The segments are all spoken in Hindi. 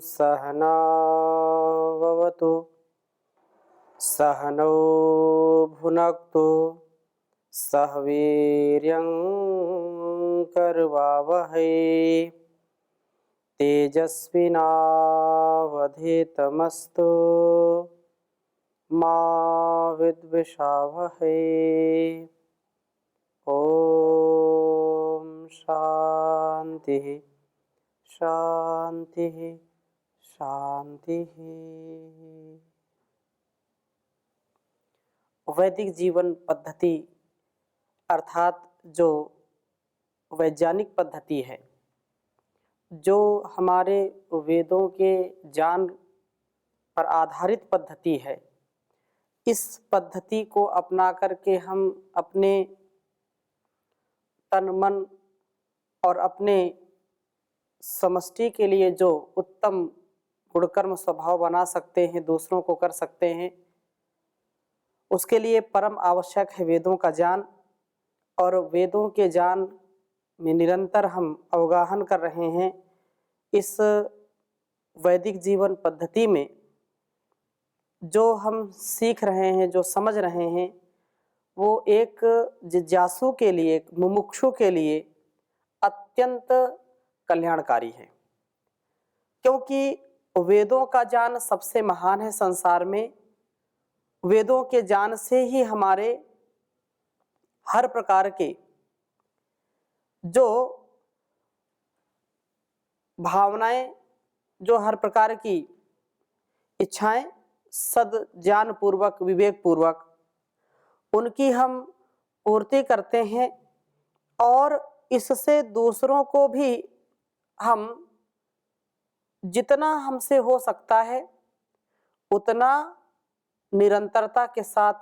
सहनाववतु सहनौ भुनक्तु सह वीर्यं करवावहै तेजस्विनावधीतमस्तु मा विद्विषावहै। ओम शांति शांति शांति। वैदिक जीवन पद्धति अर्थात जो वैज्ञानिक पद्धति है, जो हमारे वेदों के ज्ञान पर आधारित पद्धति है, इस पद्धति को अपना करके हम अपने तन मन और अपने समष्टि के लिए जो उत्तम गुणकर्म स्वभाव बना सकते हैं, दूसरों को कर सकते हैं, उसके लिए परम आवश्यक है वेदों का ज्ञान। और वेदों के ज्ञान में निरंतर हम अवगाहन कर रहे हैं। इस वैदिक जीवन पद्धति में जो हम सीख रहे हैं, जो समझ रहे हैं, वो एक जिज्ञासु के लिए, एक मुमुक्षु के लिए अत्यंत कल्याणकारी है, क्योंकि वेदों का ज्ञान सबसे महान है संसार में। वेदों के ज्ञान से ही हमारे हर प्रकार के जो भावनाएं, जो हर प्रकार की इच्छाएं सद ज्ञान पूर्वक, विवेक पूर्वक उनकी हम पूर्ति करते हैं और इससे दूसरों को भी हम जितना हमसे हो सकता है उतना निरंतरता के साथ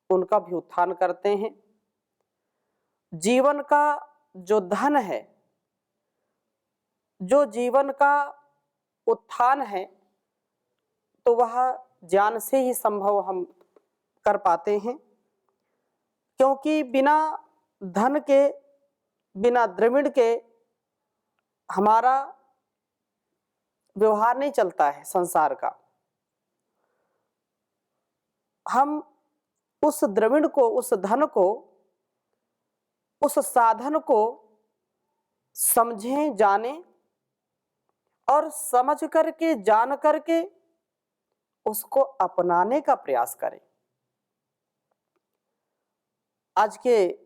उनका भी उत्थान करते हैं। जीवन का जो धन है, जो जीवन का उत्थान है, तो वह ज्ञान से ही संभव हम कर पाते हैं, क्योंकि बिना धन के, बिना द्रविड़ के हमारा व्यवहार नहीं चलता है संसार का। हम उस द्रविड़ को, उस धन को, उस साधन को समझें, जानें और समझ करके, जान करके उसको अपनाने का प्रयास करें। आज के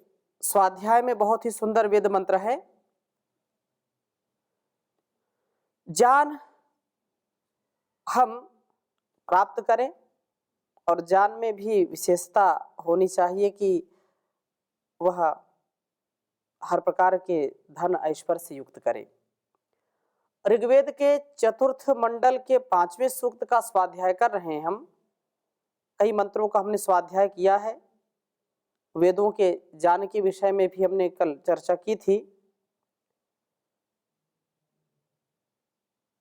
स्वाध्याय में बहुत ही सुंदर वेद मंत्र है। ज्ञान हम प्राप्त करें और ज्ञान में भी विशेषता होनी चाहिए कि वह हर प्रकार के धन ऐश्वर्य से युक्त करे। ऋग्वेद के चतुर्थ मंडल के 5वें सूक्त का स्वाध्याय कर रहे हैं हम। कई मंत्रों का हमने स्वाध्याय किया है। वेदों के ज्ञान के विषय में भी हमने कल चर्चा की थी।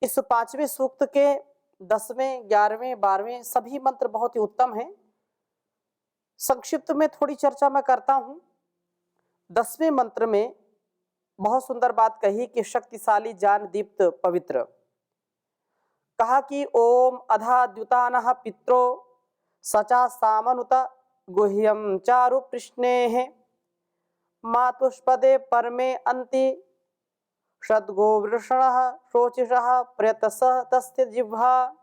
इस 5वें सूक्त के 10वें, 11वें, 12वें सभी मंत्र बहुत ही उत्तम हैं। संक्षिप्त में थोड़ी चर्चा मैं करता हूं। 10वें मंत्र में बहुत सुंदर बात कही कि शक्तिशाली ज्ञान दीप्त पवित्र। कहा कि ओम अधा द्युतानः पित्रो सचा सामनुत गुह्यम चारु प्रश्नेः मातुष्पदे परमे अन्ति षद्गो वृषणः शोचिषः प्रयतसः तस्य जिह्वा।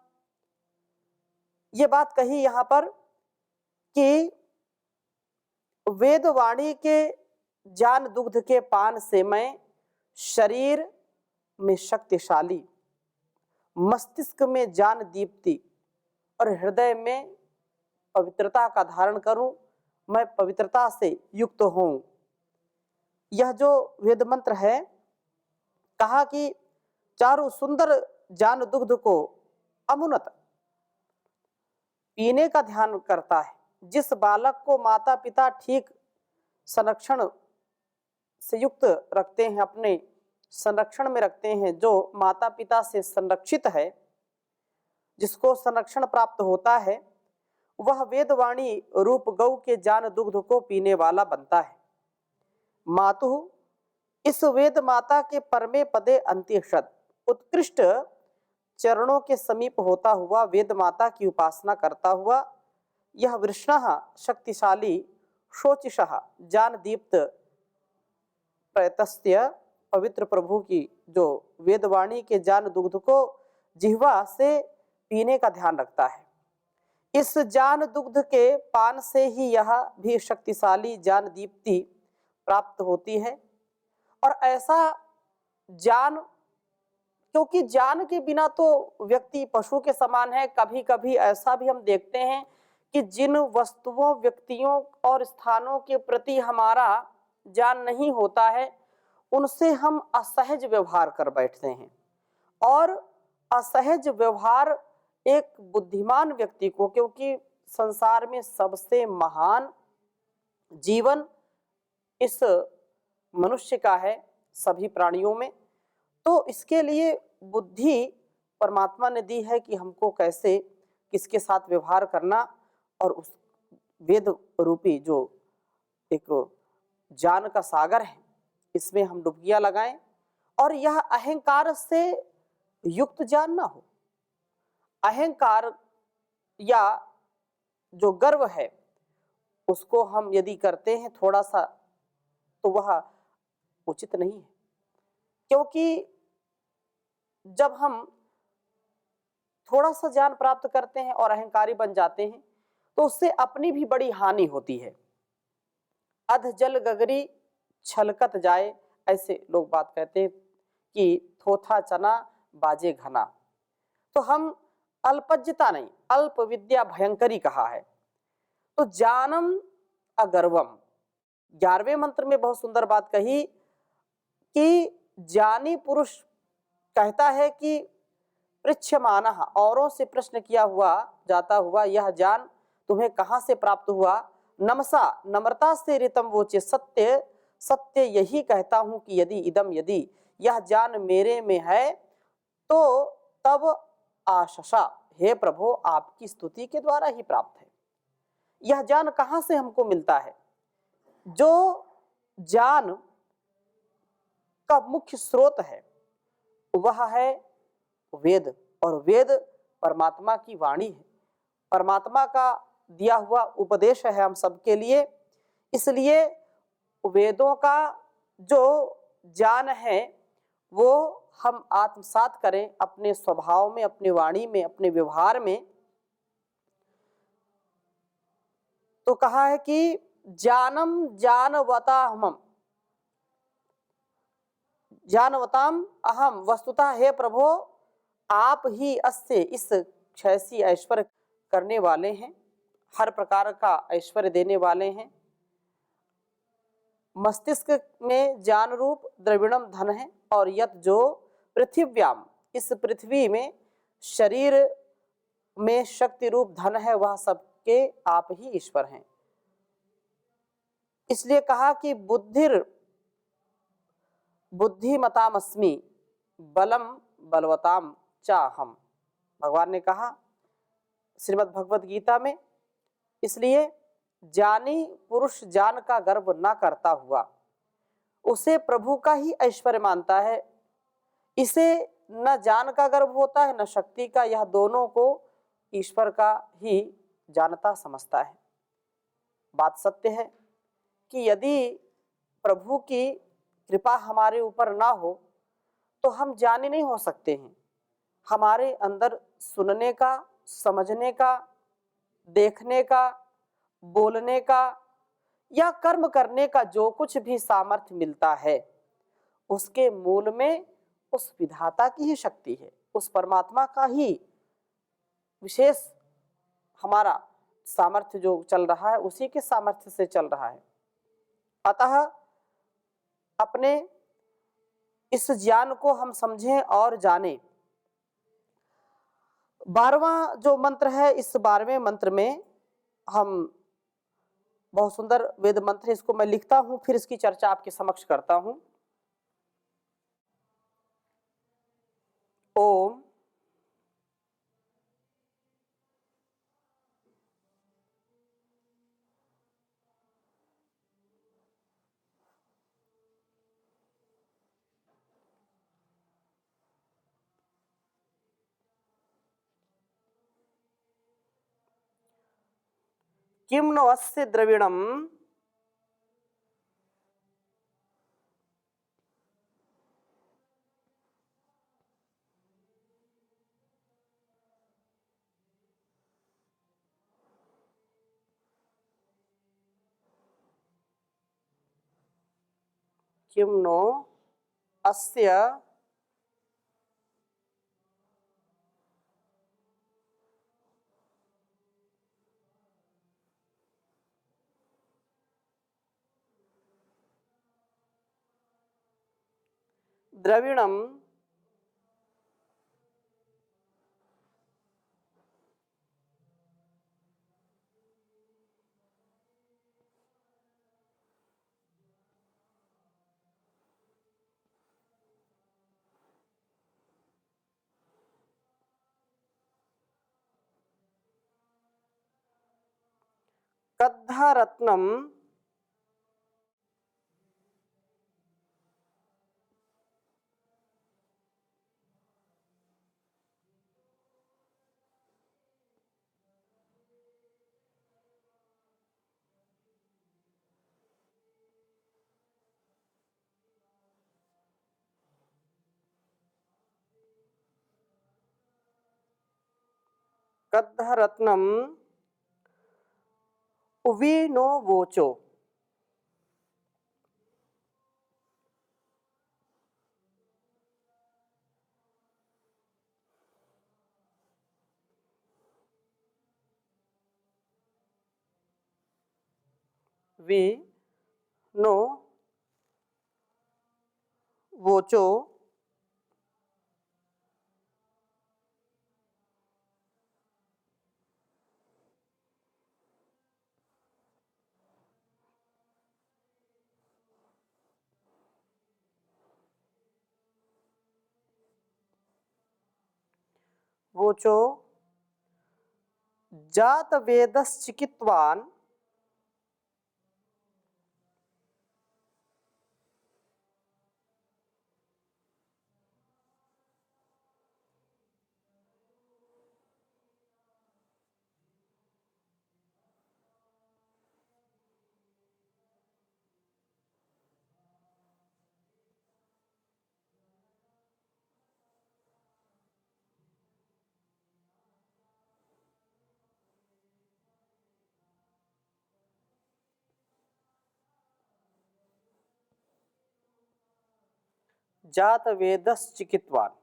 ये बात कही यहाँ पर कि वेदवाणी के ज्ञान दुग्ध के पान से मैं शरीर में शक्तिशाली, मस्तिष्क में ज्ञान दीप्ति और हृदय में पवित्रता का धारण करूं, मैं पवित्रता से युक्त हूं। यह जो वेद मंत्र है, कहा कि चारों सुंदर ज्ञान दुग्ध को अमुनत पीने का ध्यान करता है। जिस बालक को माता पिता ठीक संरक्षण से युक्त रखते हैं, अपने संरक्षण में रखते हैं, जो माता पिता से संरक्षित है, जिसको संरक्षण प्राप्त होता है, वह वेदवाणी रूप गौ के ज्ञान दुग्ध को पीने वाला बनता है। मातु, इस वेद माता के परमे पदे अंत्यषद, उत्कृष्ट चरणों के समीप होता हुआ वेद माता की उपासना करता हुआ यह वृषणः शक्तिशाली शोचिषः ज्ञान दीप्त प्रयतस्य पवित्र प्रभु की जो वेदवाणी के ज्ञान दुग्ध को जिह्वा से पीने का ध्यान रखता है। इस ज्ञान दुग्ध के पान से ही यह भी शक्तिशाली ज्ञान दीप्ति प्राप्त होती है। और ऐसा ज्ञान, क्योंकि ज्ञान के बिना तो व्यक्ति पशु के समान है। कभी कभी ऐसा भी हम देखते हैं कि जिन वस्तुओं, व्यक्तियों और स्थानों के प्रति हमारा ज्ञान नहीं होता है, उनसे हम असहज व्यवहार कर बैठते हैं। और असहज व्यवहार एक बुद्धिमान व्यक्ति को, क्योंकि संसार में सबसे महान जीवन इस मनुष्य का है सभी प्राणियों में, तो इसके लिए बुद्धि परमात्मा ने दी है कि हमको कैसे किसके साथ व्यवहार करना, और उस वेद रूपी जो एक ज्ञान का सागर है इसमें हम डुबकियां लगाएं, और यह अहंकार से युक्त ज्ञान ना हो। अहंकार या जो गर्व है उसको हम यदि करते हैं थोड़ा सा, तो वह उचित नहीं है। क्योंकि जब हम थोड़ा सा ज्ञान प्राप्त करते हैं और अहंकारी बन जाते हैं तो उससे अपनी भी बड़ी हानि होती है। अध जल गगरी छलकत जाए, ऐसे लोग बात कहते हैं कि थोथा चना बाजे घना। तो हम अल्पज्यता नहीं, अल्प विद्या भयंकरी कहा है। तो जानम अगर्वम, 11वें मंत्र में बहुत सुंदर बात कही कि ज्ञानी पुरुष कहता है कि पृच्छमानः, औरों से प्रश्न किया हुआ जाता हुआ यह ज्ञान तुम्हें कहाँ से प्राप्त हुआ। नमसा, नम्रता से ऋतम वोचे, सत्य सत्य यही कहता हूं कि यदि इदम, यदि यह ज्ञान मेरे में है तो तब आशा, हे प्रभु आपकी स्तुति के द्वारा ही प्राप्त है। यह ज्ञान कहाँ से हमको मिलता है? जो ज्ञान का मुख्य स्रोत है वह है वेद, और वेद परमात्मा की वाणी है, परमात्मा का दिया हुआ उपदेश है हम सबके लिए। इसलिए वेदों का जो ज्ञान है वो हम आत्मसात करें अपने स्वभाव में, अपनी वाणी में, अपने व्यवहार में। तो कहा है कि ज्ञानम ज्ञानवताहम, ज्ञानवताम अहम वस्तुतः, हे प्रभु आप ही अस्य, इस क्षयसी ऐश्वर्य करने वाले हैं, हर प्रकार का ऐश्वर्य देने वाले हैं। मस्तिष्क में ज्ञान रूप द्रविणम धन है, और यत जो पृथिव्याम, इस पृथ्वी में शरीर में शक्ति रूप धन है, वह सबके आप ही ईश्वर हैं। इसलिए कहा कि बुद्धिमतामस्मि बलम बलवताम चाहम, भगवान ने कहा श्रीमद् भगवद गीता में। इसलिए ज्ञानी पुरुष ज्ञान का गर्व न करता हुआ उसे प्रभु का ही ऐश्वर्य मानता है। इसे न ज्ञान का गर्व होता है न शक्ति का, यह दोनों को ईश्वर का ही जानता समझता है। बात सत्य है कि यदि प्रभु की कृपा हमारे ऊपर ना हो तो हम ज्ञानी नहीं हो सकते हैं। हमारे अंदर सुनने का, समझने का, देखने का, बोलने का या कर्म करने का जो कुछ भी सामर्थ्य मिलता है उसके मूल में उस विधाता की ही शक्ति है, उस परमात्मा का ही विशेष हमारा सामर्थ्य जो चल रहा है उसी के सामर्थ्य से चल रहा है। अतः अपने इस ज्ञान को हम समझें और जानें। 12वां जो मंत्र है, इस 12वें मंत्र में हम बहुत सुंदर वेद मंत्र है, इसको मैं लिखता हूं फिर इसकी चर्चा आपके समक्ष करता हूं। ओम किं नो अस्य द्रविणं किं नो अस्य द्रविणं कद्धरत्नं कद्धरत्नं उवी नो वोचो। वी नो वोचो वोचो जात वेदश्चिकित्वान् जात वेदश्चिकित्वान्।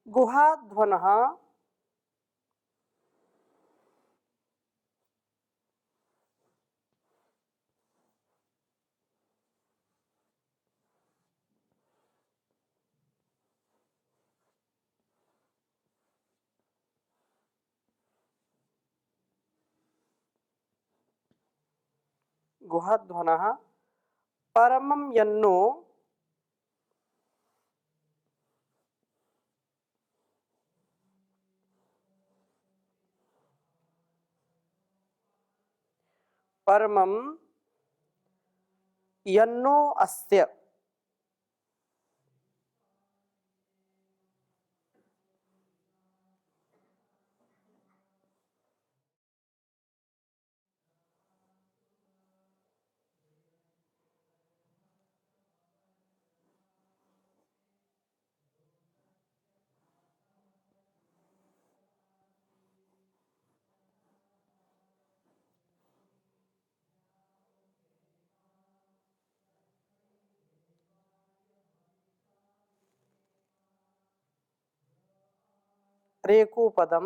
गुहाध्वनः गुहाध्वनः परमं यन्नो परमं यन्नो अस्य रेकुपदं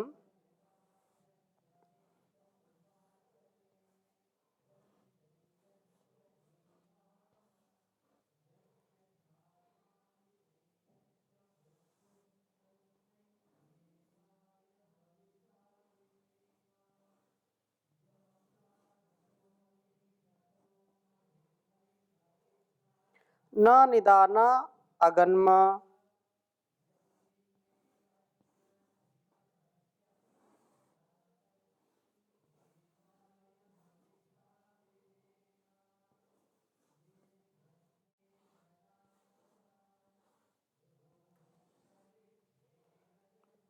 न निदान अगन्म,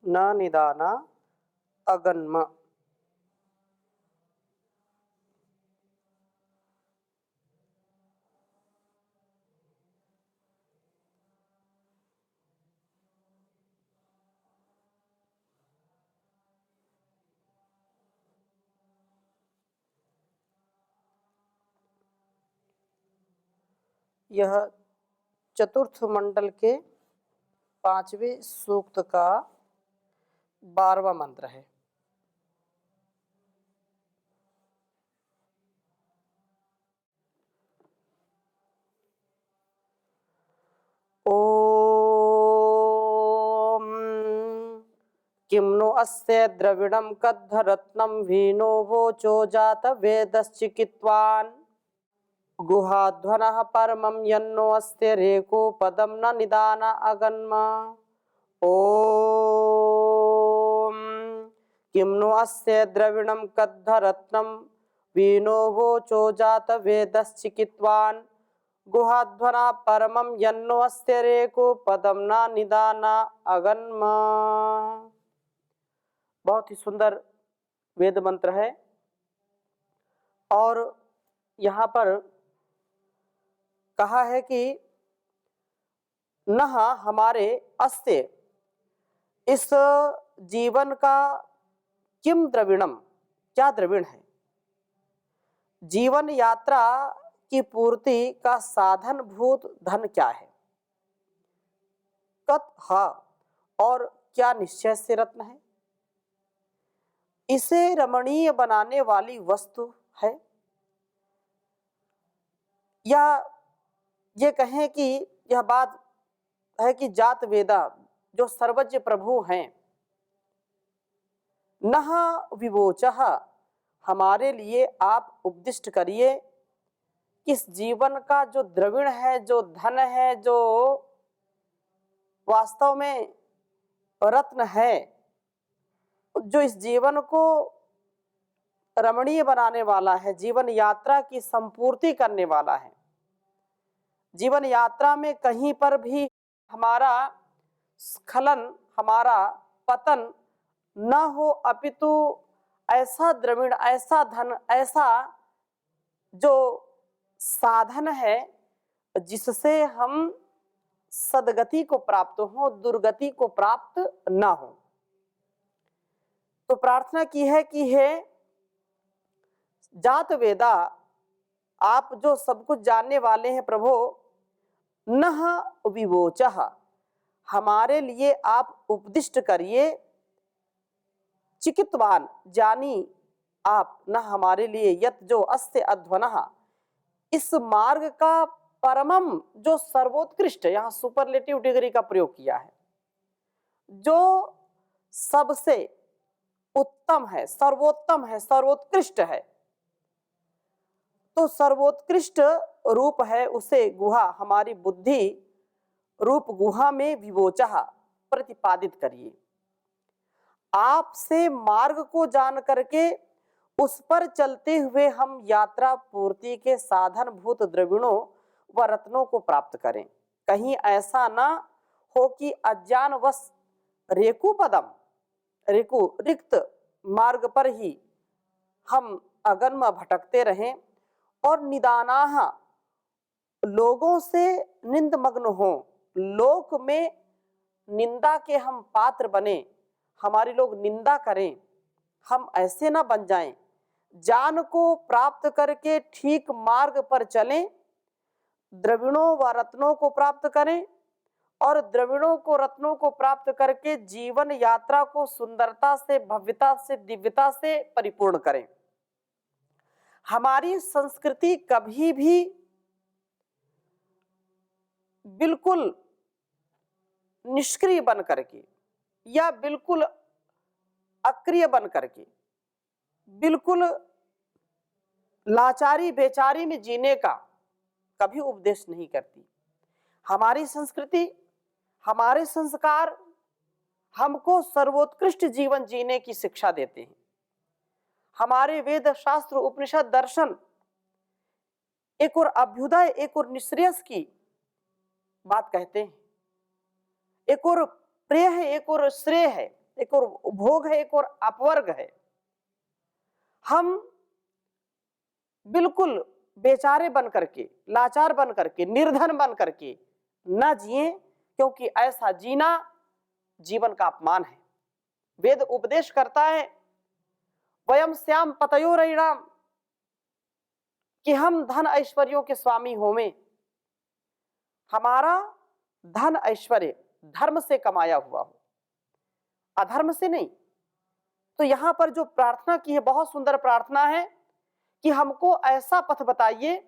न निदान अगन्म। यह चतुर्थ मंडल के 5वें सूक्त का 12वां मंत्र है। ओम किं नो अस्य द्रविणं कद्धरत्नं वीनो वोचो जात वेदश्चिकित्वान् गुहाध्वनः परमं यन्नो अस्य रेको पदं न निदान अगन्म। ओम किं नो अस्य द्रविणं कद्धरत्नं वीनो वोचो जात वेदश्चिकित्वान् गुहाध्वना परमं यन्नो अस्य रेको पदम न निदान अगन्म। बहुत ही सुंदर वेद मंत्र है। और यहाँ पर कहा है कि नह हमारे अस्ते इस जीवन का किम द्रविणम, क्या द्रविण है, जीवन यात्रा की पूर्ति का साधन भूत धन क्या है, कत हा और क्या निश्चय से रत्न है, इसे रमणीय बनाने वाली वस्तु है, या ये कहें कि यह बात है कि जात वेदा जो सर्वज्ञ प्रभु हैं, नह विवोचः हमारे लिए आप उपदिष्ट करिए इस जीवन का जो द्रविण है, जो धन है, जो वास्तव में रत्न है, जो इस जीवन को रमणीय बनाने वाला है, जीवन यात्रा की संपूर्ति करने वाला है, जीवन यात्रा में कहीं पर भी हमारा स्खलन, हमारा पतन न हो, अपितु ऐसा द्रविण, ऐसा धन, ऐसा जो साधन है जिससे हम सदगति को प्राप्त हो, दुर्गति को प्राप्त न हो। तो प्रार्थना की है कि हे जात वेदा, आप जो सब कुछ जानने वाले हैं प्रभु, नह विवोचः हमारे लिए आप उपदिष्ट करिए, चिकित्वान जानी आप, न हमारे लिए यत जो अस्य अध्वनः इस मार्ग का परमम जो सर्वोत्कृष्ट, यहाँ सुपरलेटिव डिग्री का प्रयोग किया है, जो सबसे उत्तम है, सर्वोत्तम है, सर्वोत्कृष्ट है, तो सर्वोत्कृष्ट रूप है उसे गुहा, हमारी बुद्धि रूप गुहा में विवोचः प्रतिपादित करिए। आपसे मार्ग को जान करके उस पर चलते हुए हम यात्रा पूर्ति के साधन भूत द्रविणों व रत्नों को प्राप्त करें। कहीं ऐसा ना हो कि अज्ञानवश रेकु पदम, रेकु रिक्त मार्ग पर ही हम अगन्म भटकते रहें और निदानाह लोगों से निंदमग्न हो, लोक में निंदा के हम पात्र बने, हमारी लोग निंदा करें, हम ऐसे ना बन जाएं। ज्ञान को प्राप्त करके ठीक मार्ग पर चलें, द्रविणों व रत्नों को प्राप्त करें और द्रविणों को, रत्नों को प्राप्त करके जीवन यात्रा को सुंदरता से, भव्यता से, दिव्यता से परिपूर्ण करें। हमारी संस्कृति कभी भी बिल्कुल निष्क्रिय बन करके या बिल्कुल अक्रिय बन करके, बिल्कुल लाचारी बेचारी में जीने का कभी उपदेश नहीं करती। हमारी संस्कृति, हमारे संस्कार हमको सर्वोत्कृष्ट जीवन जीने की शिक्षा देते हैं। हमारे वेद, शास्त्र, उपनिषद, दर्शन एक और अभ्युदय, एक और निःश्रेयस की बात कहते हैं। एक और प्रेय है, एक और श्रेय है, एक और भोग है, एक और अपवर्ग है। हम बिल्कुल बेचारे बन करके, लाचार बन करके, निर्धन बन करके न जिए, क्योंकि ऐसा जीना जीवन का अपमान है। वेद उपदेश करता है, वयम श्याम पतयोरयिणाम, कि हम धन ऐश्वर्यों के स्वामी होवें। हमारा धन ऐश्वर्य धर्म से कमाया हुआ हो, अधर्म से नहीं। तो यहां पर जो प्रार्थना की है, बहुत सुंदर प्रार्थना है कि हमको ऐसा पथ बताइए,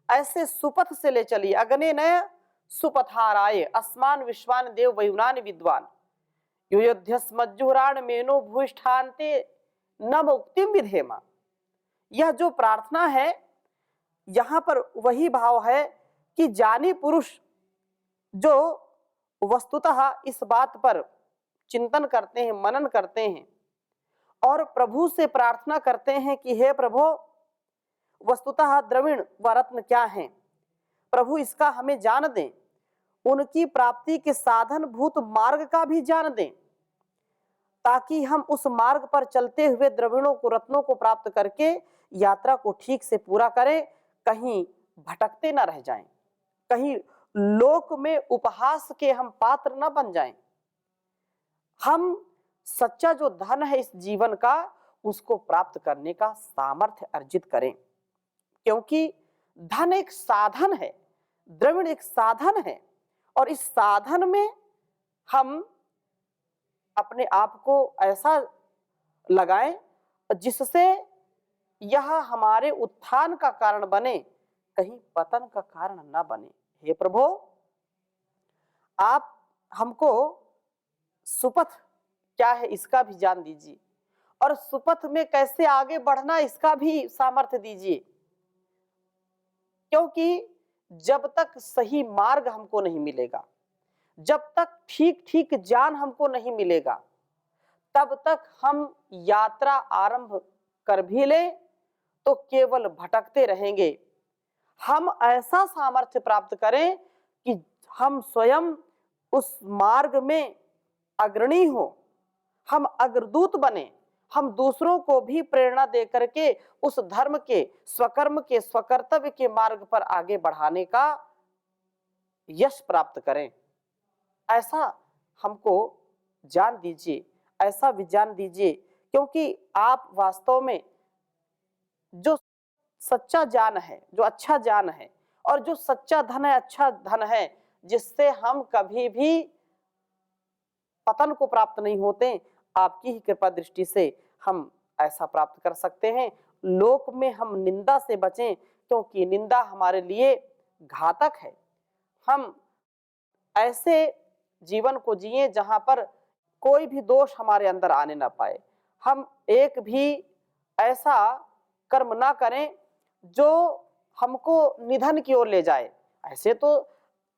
ऐसे सुपथ से ले चलिए। अग्ने नय सुपथाराय अस्मान विश्वान देव वयुनान विद्वान युयोध्यस्मज्जुराण मेनो भूष्ठान्ते न मुक्तिम विधेमा। यह जो प्रार्थना है, यहां पर वही भाव है कि ज्ञानी पुरुष जो वस्तुतः इस बात पर चिंतन करते हैं, मनन करते हैं और प्रभु से प्रार्थना करते हैं कि हे प्रभु, वस्तुतः द्रविण व रत्न क्या है, प्रभु इसका हमें जान दें, उनकी प्राप्ति के साधन भूत मार्ग का भी जान दें, ताकि हम उस मार्ग पर चलते हुए द्रविणों को, रत्नों को प्राप्त करके यात्रा को ठीक से पूरा करें, कहीं भटकते न रह जाएं, कहीं लोक में उपहास के हम पात्र न बन जाएं। हम सच्चा जो धन है इस जीवन का, उसको प्राप्त करने का सामर्थ्य अर्जित करें, क्योंकि धन एक साधन है, द्रविण एक साधन है, और इस साधन में हम अपने आप को ऐसा लगाएं जिससे यह हमारे उत्थान का कारण बने, कहीं पतन का कारण न बने। हे प्रभु, आप हमको सुपथ क्या है इसका भी जान दीजिए, और सुपथ में कैसे आगे बढ़ना इसका भी सामर्थ्य दीजिए, क्योंकि जब तक सही मार्ग हमको नहीं मिलेगा, जब तक ठीक ठीक ज्ञान हमको नहीं मिलेगा, तब तक हम यात्रा आरंभ कर भी लें तो केवल भटकते रहेंगे। हम ऐसा सामर्थ्य प्राप्त करें कि हम स्वयं उस मार्ग में अग्रणी हो, हम अग्रदूत बने, हम दूसरों को भी प्रेरणा दे करके उस धर्म के, स्वकर्म के, स्वकर्तव्य के मार्ग पर आगे बढ़ाने का यश प्राप्त करें। ऐसा हमको जान दीजिए, ऐसा विज्ञान दीजिए, क्योंकि आप वास्तव में जो सच्चा ज्ञान है, जो अच्छा ज्ञान है, और जो सच्चा धन है, अच्छा धन है, जिससे हम कभी भी पतन को प्राप्त नहीं होते, आपकी ही कृपा दृष्टि से हम ऐसा प्राप्त कर सकते हैं। लोक में हम निंदा से बचें, क्योंकि निंदा हमारे लिए घातक है। हम ऐसे जीवन को जिए जहां पर कोई भी दोष हमारे अंदर आने ना पाए। हम एक भी ऐसा कर्म ना करें जो हमको निधन की ओर ले जाए। ऐसे तो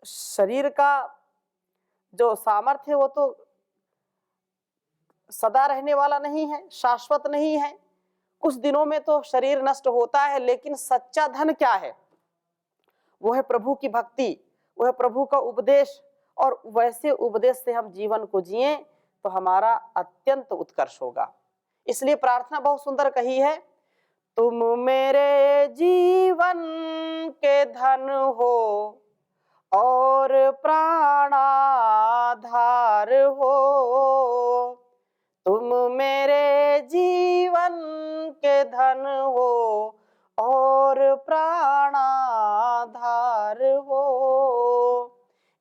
शरीर का जो सामर्थ्य है वो तो सदा रहने वाला नहीं है, शाश्वत नहीं है, कुछ दिनों में तो शरीर नष्ट होता है, लेकिन सच्चा धन क्या है? वो है प्रभु की भक्ति, वो है प्रभु का उपदेश, और वैसे उपदेश से हम जीवन को जिए तो हमारा अत्यंत उत्कर्ष होगा। इसलिए प्रार्थना बहुत सुंदर कही है, तुम मेरे जीवन के धन हो और प्राणाधार हो, तुम मेरे जीवन के धन हो और प्राणाधार हो,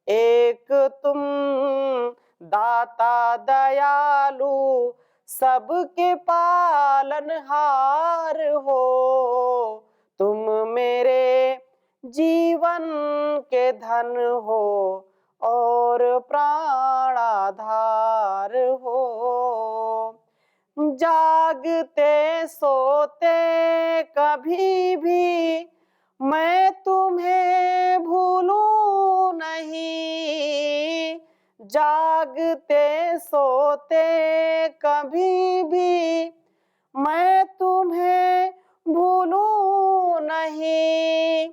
एक तुम दाता दयालु सबके पालनहार हो, तुम मेरे जीवन के धन हो और प्राणाधार हो, जागते सोते कभी भी मैं तुम्हें भूलूं नहीं, जागते सोते कभी भी मैं तुम्हें भूलूं नहीं।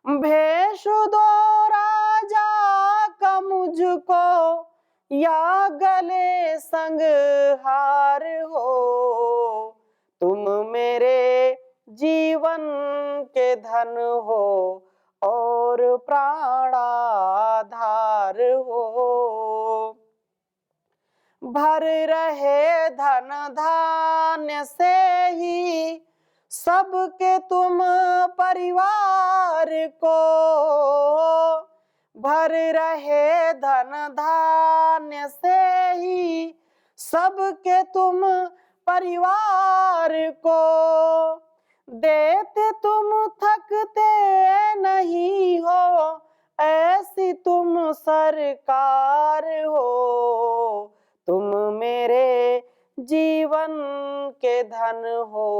भेष दो राजा का मुझको, या गले संग हार हो, तुम मेरे जीवन के धन हो और प्राणाधार हो। भर रहे धन धान्य से ही सबके तुम परिवार को, भर रहे धन धान्य से ही सबके तुम परिवार को, देते तुम थकते नहीं हो, ऐसी तुम सरकार हो, तुम मेरे जीवन के धन हो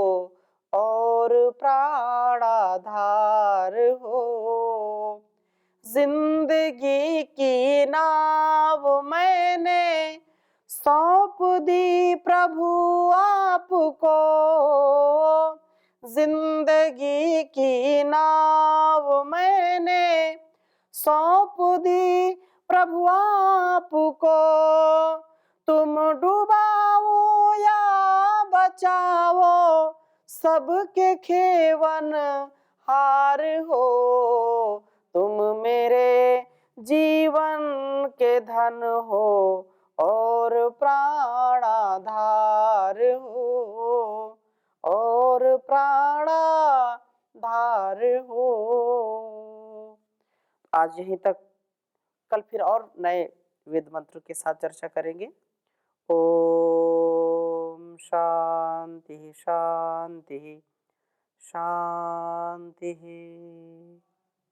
और प्राणाधार हो। जिंदगी की नाव मैंने सौंप दी प्रभु आपको, जिंदगी की नाव मैंने सौंप दी प्रभु आपको, तुम डुबाओ या बचाओ सबके खेवन हार हो, तुम मेरे जीवन के धन हो और प्राणाधार हो, और प्राणाधार हो। आज यहीं तक, कल फिर और नए वेद मंत्र के साथ चर्चा करेंगे। ओम शांति शांति शांति।